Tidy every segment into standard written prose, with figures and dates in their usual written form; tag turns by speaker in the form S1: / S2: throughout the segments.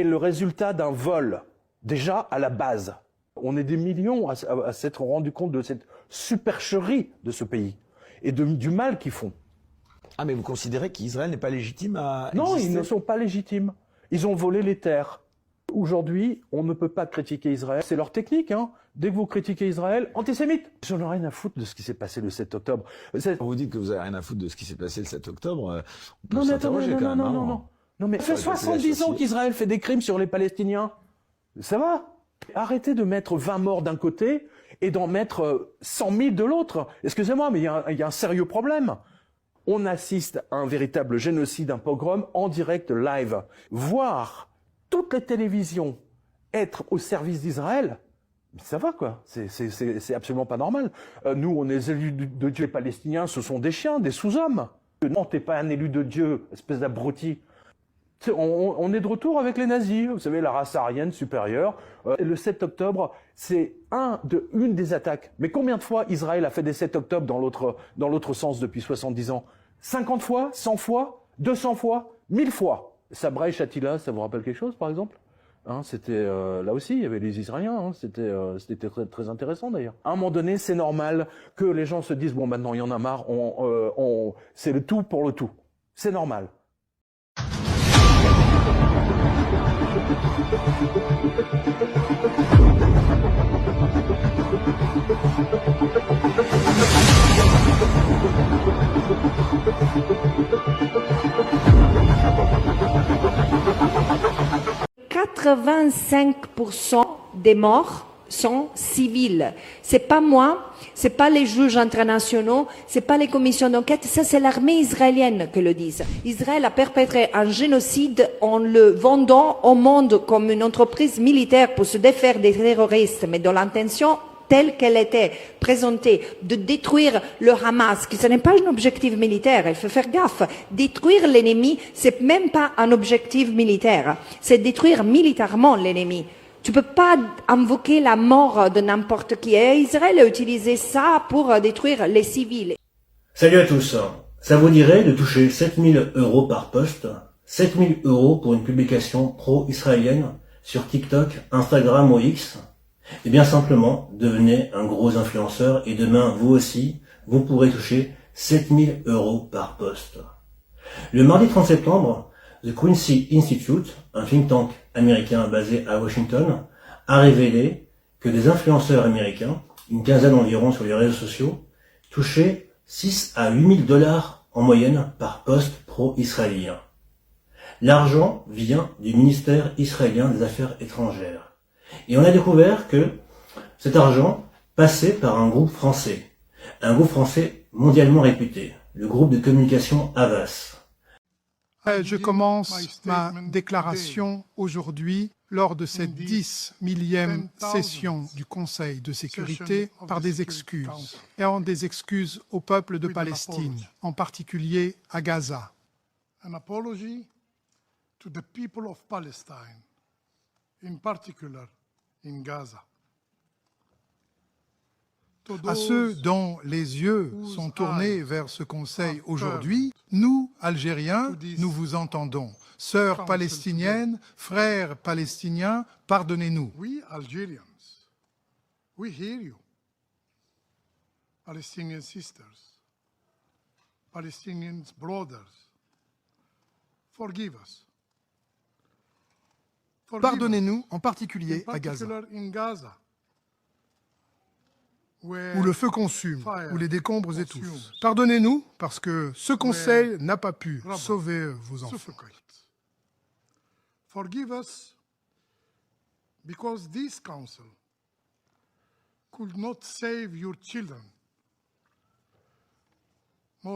S1: est le résultat d'un vol, déjà à la base. On est des millions à s'être rendu compte de cette supercherie de ce pays et du mal qu'ils font.
S2: Ah, mais vous considérez qu'Israël n'est pas légitime à exister?
S1: Non, ils ne sont pas légitimes. Ils ont volé les terres. Aujourd'hui, on ne peut pas critiquer Israël. C'est leur technique, hein. Dès que vous critiquez Israël, antisémite. J'en ai rien à foutre de ce qui s'est passé le 7 octobre.
S2: Vous dites que vous avez rien à foutre de ce qui s'est passé le 7 octobre. On peut
S1: Non, mais
S2: s'interroger
S1: attendez,
S2: quand même.
S1: Non, mais ça fait 70 ans qu'Israël fait des crimes sur les Palestiniens. Ça va? Arrêtez de mettre 20 morts d'un côté et d'en mettre 100 000 de l'autre. Excusez-moi, mais il y a un sérieux problème. On assiste à un véritable génocide, un pogrom en direct live. Voir toutes les télévisions être au service d'Israël, ça va quoi, c'est absolument pas normal. Nous, on est les élus de Dieu, les Palestiniens, ce sont des chiens, des sous-hommes. Non, t'es pas un élu de Dieu, espèce d'abruti. On est de retour avec les nazis, vous savez, la race aryenne supérieure. Le 7 octobre, c'est une des attaques. Mais combien de fois Israël a fait des 7 octobre dans l'autre sens depuis 70 ans? 50 fois, 100 fois, 200 fois, 1000 fois. Sabra et Shatila, ça vous rappelle quelque chose, par exemple? Hein, c'était là aussi, il y avait les Israéliens. Hein, c'était très, très intéressant d'ailleurs. À un moment donné, c'est normal que les gens se disent bon, maintenant il y en a marre. C'est le tout pour le tout. C'est normal. «
S3: 85% des morts sont civils. C'est pas moi, c'est pas les juges internationaux, c'est pas les commissions d'enquête, ça c'est l'armée israélienne qui le disent. Israël a perpétré un génocide en le vendant au monde comme une entreprise militaire pour se défaire des terroristes, mais dans l'intention telle qu'elle était présentée, de détruire le Hamas, qui ce n'est pas un objectif militaire, il faut faire gaffe. Détruire l'ennemi, c'est même pas un objectif militaire, c'est détruire militairement l'ennemi. Tu peux pas invoquer la mort de n'importe qui. Et Israël a utilisé ça pour détruire les civils.
S4: Salut à tous. Ça vous dirait de toucher 7000 € par post, 7000 € pour une publication pro-israélienne sur TikTok, Instagram ou X? Eh bien simplement, devenez un gros influenceur et demain, vous aussi, vous pourrez toucher 7000 € par post. Le mardi 30 septembre, The Quincy Institute, un think tank américain basé à Washington, a révélé que des influenceurs américains, une quinzaine environ sur les réseaux sociaux, touchaient 6 à 8 000 $ en moyenne par post pro-israélien. L'argent vient du ministère israélien des Affaires étrangères. Et on a découvert que cet argent passait par un groupe français mondialement réputé, le groupe de communication Havas.
S5: Je commence ma déclaration aujourd'hui lors de cette 10 millième session du Conseil de sécurité par des excuses, et en des excuses au peuple de Palestine, en particulier à Gaza.
S6: An apology to the people of Palestine, in particular in Gaza.
S5: À ceux dont les yeux sont tournés vers ce Conseil aujourd'hui, nous, Algériens, nous vous entendons. Sœurs palestiniennes, frères palestiniens, pardonnez-nous.
S6: We Algerians, we hear you. Palestinian sisters, Palestinian brothers, forgive us.
S5: Pardonnez-nous, en particulier à Gaza, où le feu consume, où les décombres étouffent. Pardonnez-nous, parce que ce Conseil n'a pas pu sauver vos enfants.
S6: Forgive us, because this council could not save your children.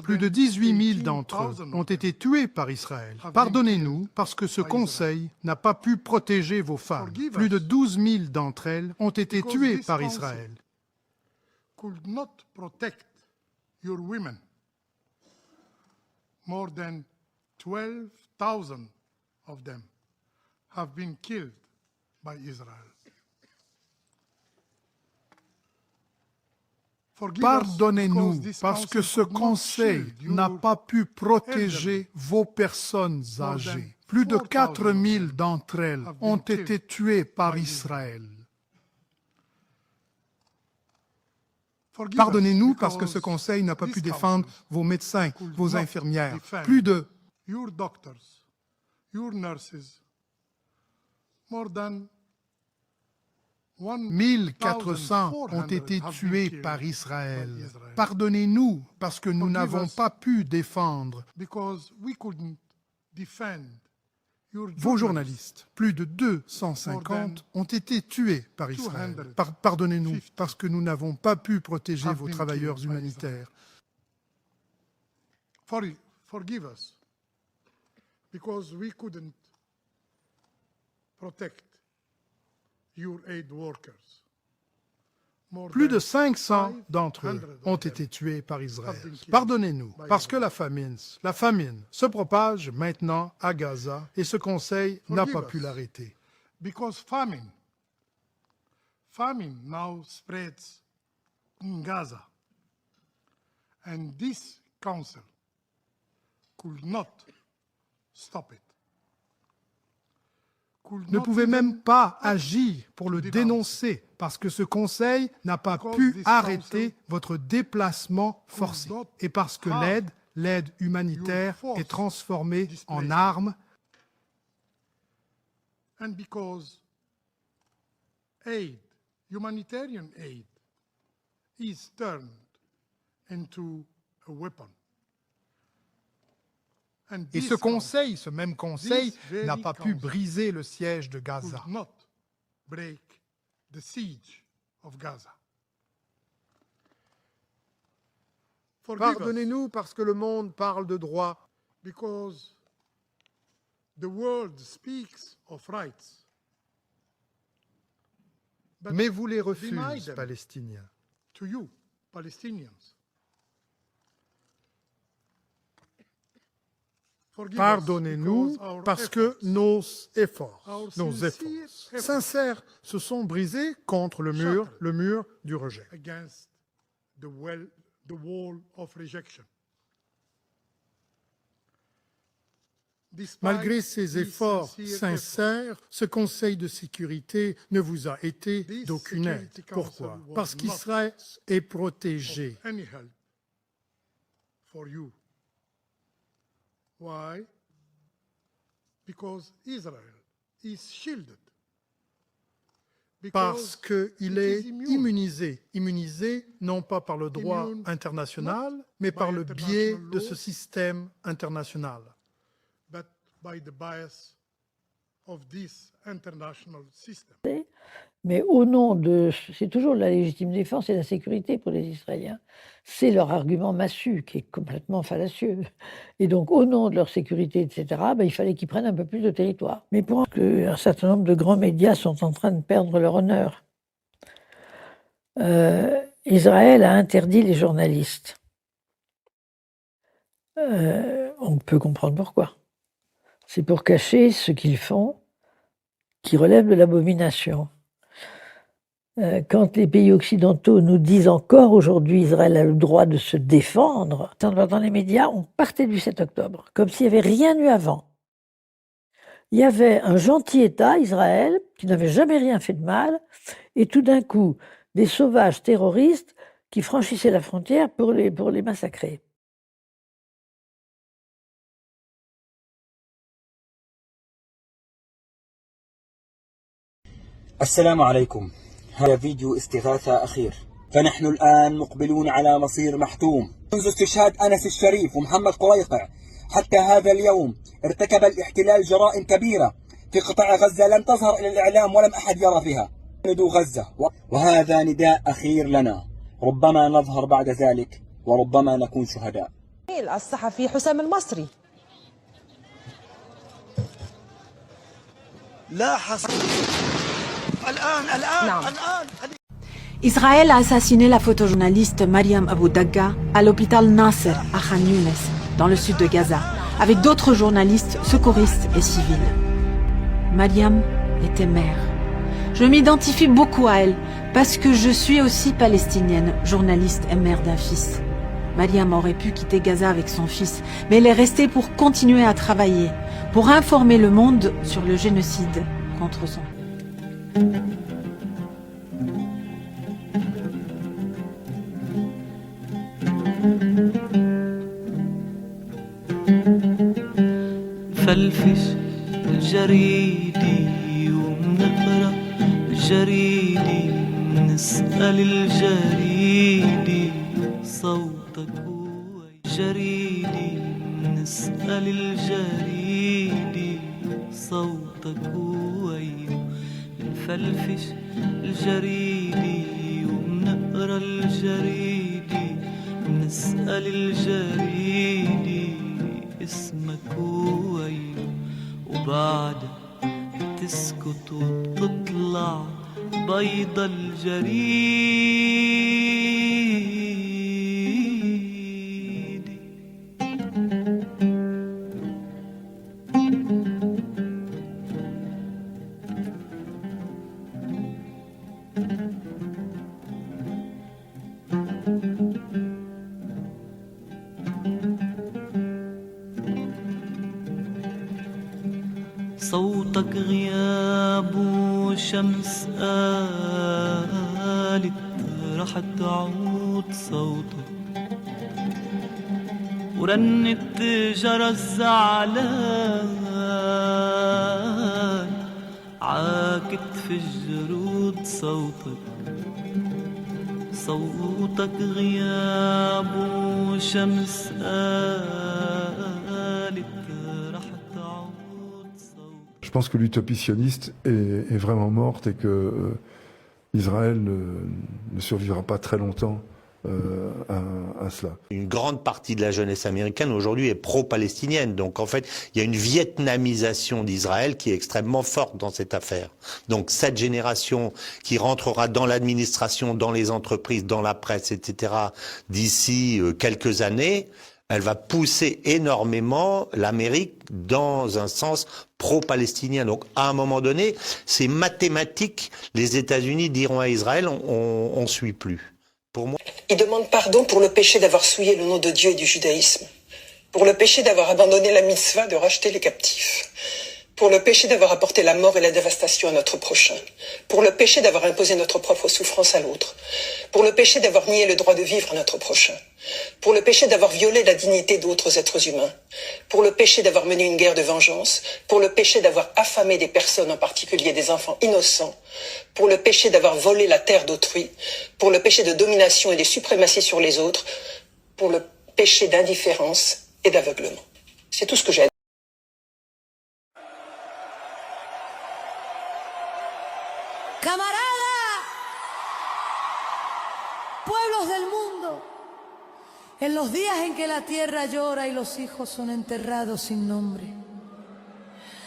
S5: Plus de 18 000 d'entre eux ont été tués par Israël. Pardonnez-nous, parce que ce Conseil n'a pas pu protéger vos femmes. Plus de 12 000 d'entre elles ont été tuées par Israël.
S6: Could not protect your women. More than 12,000 of them have been killed by Israel.
S5: Pardonnez-nous, parce que ce Conseil n'a pas pu protéger vos personnes âgées. Plus de 4000 d'entre elles ont été tuées par Israël. Pardonnez-nous parce que ce conseil n'a pas pu défendre vos médecins, vos infirmières. Plus de
S6: your doctors, your nurses, more than
S5: 1400 ont été tués par Israël. Pardonnez-nous parce que nous n'avons pas pu défendre
S6: because we couldn't defend your
S5: vos journalistes. Plus de 250 ont été tués par Israël. Pardonnez-nous parce que nous n'avons pas pu protéger vos travailleurs humanitaires.
S6: Forgive us because we couldn't protect your aid workers.
S5: Plus de 500 d'entre eux ont été tués par Israël. Pardonnez-nous, parce que la famine se propage maintenant à Gaza et ce conseil n'a pas pu l'arrêter.
S6: Because famine now spreads in Gaza. And this council could not stop it.
S5: Ne pouvez même pas agir pour le dénoncer parce que ce conseil n'a pas pu arrêter votre déplacement forcé et parce que l'aide humanitaire est transformée en arme.
S6: And because humanitarian aid, is turned into a weapon.
S5: Et ce même conseil, n'a pas pu briser le siège de Gaza. Pardonnez-nous parce que le monde parle de droit.
S6: Because the world speaks of rights.
S5: Mais vous les refusez, Palestiniens.
S6: To you, Palestinians.
S5: Pardonnez-nous parce que nos efforts sincères se sont brisés contre le mur du rejet. Malgré ces efforts sincères, ce Conseil de sécurité ne vous a été d'aucune aide. Pourquoi? Parce qu'Israël est protégé.
S6: Why? Because Israel is shielded.
S5: Parce qu'il est immunisé non pas par le droit international, mais par le biais de ce système international.
S6: But by the bias of this international system.
S7: Mais au nom de... C'est toujours la légitime défense et la sécurité pour les Israéliens. C'est leur argument massu qui est complètement fallacieux. Et donc, au nom de leur sécurité, etc., il fallait qu'ils prennent un peu plus de territoire. Mais pour qu'un certain nombre de grands médias sont en train de perdre leur honneur. Israël a interdit les journalistes. On peut comprendre pourquoi. C'est pour cacher ce qu'ils font, qui relève de l'abomination. Quand les pays occidentaux nous disent encore aujourd'hui Israël a le droit de se défendre, dans les médias, on partait du 7 octobre, comme s'il n'y avait rien eu avant. Il y avait un gentil État, Israël, qui n'avait jamais rien fait de mal, et tout d'un coup, des sauvages terroristes qui franchissaient la frontière pour les massacrer.
S8: السلام عليكم. هذا فيديو استغاثة أخير. فنحن الآن مقبلون على مصير محتوم. منذ استشهاد أنس الشريف ومحمد قريقع حتى هذا اليوم ارتكب الاحتلال جرائم كبيرة في قطاع غزة لم تظهر إلى الإعلام ولم أحد يرى فيها. ندو غزة وهذا نداء أخير لنا. ربما نظهر بعد ذلك وربما نكون شهداء.
S9: الصحفي حسام المصري.
S10: لا حصر.
S11: Israël a assassiné la photojournaliste Mariam Abou Dagga à l'hôpital Nasser à Khan Younes, dans le sud de Gaza, avec d'autres journalistes, secouristes et civils. Mariam était mère. Je m'identifie beaucoup à elle parce que je suis aussi palestinienne, journaliste et mère d'un fils. Mariam aurait pu quitter Gaza avec son fils, mais elle est restée pour continuer à travailler, pour informer le monde sur le génocide contre son peuple.
S10: نفلفش الجريدي ومنقرا الجريدي نسأل الجريدي صوتك هو الجريدي نسأل الجريدي صوتك هو نفلفش الجريدي ومنقرا الجريدي نسأل الجريدي اسمك هو وبعدها تسكت وبتطلع بيضة الجريد. صوتك غياب وشمس قالت رح تعود صوتك ورنت جرس زعلان عاكتف الجرود صوتك صوتك غياب وشمس قالت رح تعود.
S12: Je pense que l'utopie sioniste est vraiment morte et que Israël ne survivra pas très longtemps à cela.
S13: Une grande partie de la jeunesse américaine aujourd'hui est pro-palestinienne. Donc en fait, il y a une vietnamisation d'Israël qui est extrêmement forte dans cette affaire. Donc cette génération qui rentrera dans l'administration, dans les entreprises, dans la presse, etc., d'ici quelques années, elle va pousser énormément l'Amérique dans un sens pro-palestinien. Donc, à un moment donné, c'est mathématique. Les États-Unis diront à Israël, on suit plus. Pour moi.
S14: Il demande pardon pour le péché d'avoir souillé le nom de Dieu et du judaïsme, pour le péché d'avoir abandonné la mitzvah de racheter les captifs, pour le péché d'avoir apporté la mort et la dévastation à notre prochain, pour le péché d'avoir imposé notre propre souffrance à l'autre, pour le péché d'avoir nié le droit de vivre à notre prochain, pour le péché d'avoir violé la dignité d'autres êtres humains, pour le péché d'avoir mené une guerre de vengeance, pour le péché d'avoir affamé des personnes, en particulier des enfants innocents, pour le péché d'avoir volé la terre d'autrui, pour le péché de domination et de suprématie sur les autres, pour le péché d'indifférence et d'aveuglement. C'est tout ce que j'ai à dire.
S15: Camarada, pueblos del mundo, en los días en que la tierra llora y los hijos son enterrados sin nombre,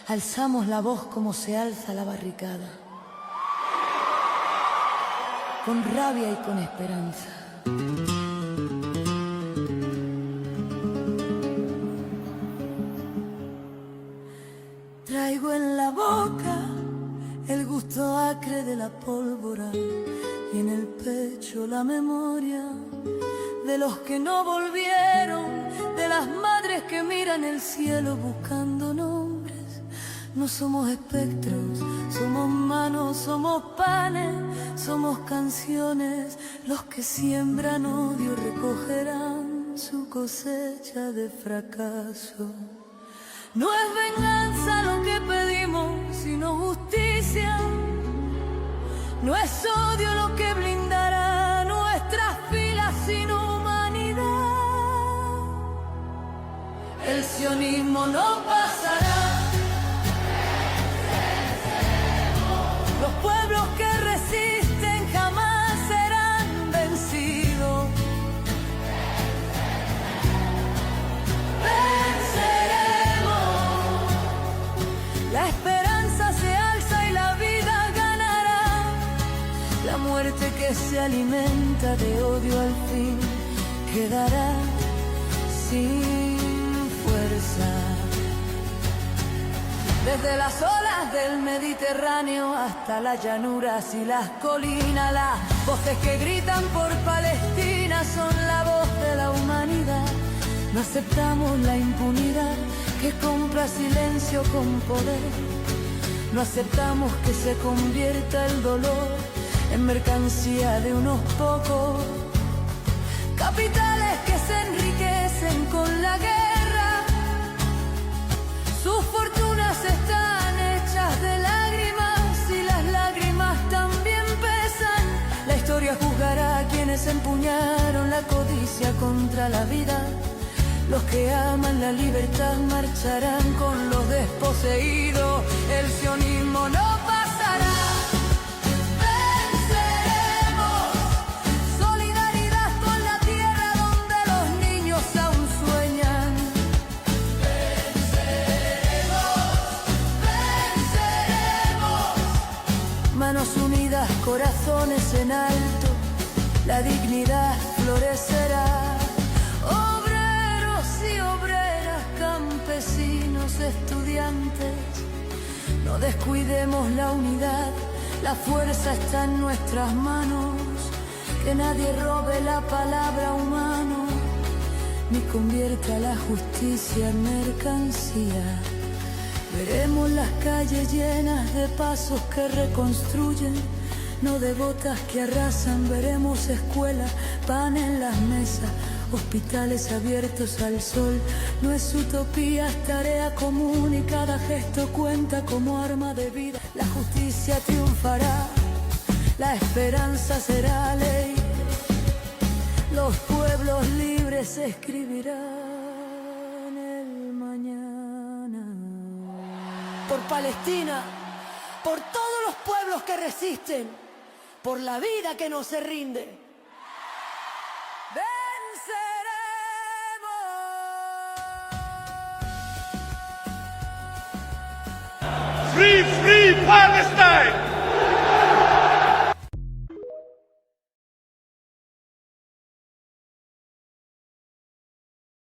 S15: alzamos la voz como se alza la barricada, con rabia y con esperanza. Traigo en la boca el gusto acre de la pólvora y en el pecho la memoria de los que no volvieron, de las madres que miran el cielo buscando nombres. No somos espectros, somos manos, somos panes, somos canciones. Los que siembran odio recogerán su cosecha de fracaso. No es venganza lo que pedimos, sino justicia. No es odio lo que blindará nuestras filas, sino humanidad. El sionismo no pasará. Los pueblos que resisten jamás serán vencidos. La esperanza se alza y la vida ganará. La muerte que se alimenta de odio al fin quedará sin fuerza. Desde las olas orillas del Mediterráneo hasta las llanuras y las colinas. Las voces que gritan por Palestina son la voz de la humanidad. No aceptamos la impunidad que compra silencio con poder. No aceptamos que se convierta el dolor en mercancía de unos pocos. Capitales que se enriquecen con la guerra. Sus fortunas están hechas de lágrimas y las lágrimas también pesan. La historia juzgará a quienes empuñaron la codicia contra la vida. Los que aman la libertad marcharán con los desposeídos. El sionismo no pasará. Venceremos. Solidaridad con la tierra donde los niños aún sueñan. Venceremos. Venceremos. Manos unidas, corazones en alto. La dignidad florecerá. Campesinos, estudiantes, no descuidemos la unidad, la fuerza está en nuestras manos, que nadie robe la palabra humano, ni convierta la justicia en mercancía. Veremos las calles llenas de pasos que reconstruyen, no de botas que arrasan. Veremos escuelas, pan en las mesas, hospitales abiertos al sol. No es utopía, es tarea común y cada gesto cuenta como arma de vida. La justicia triunfará, la esperanza será ley. Los pueblos libres escribirán el mañana. Por Palestina, por todos los pueblos que resisten, por la vida que no se rinde.
S16: Free, free Palestine!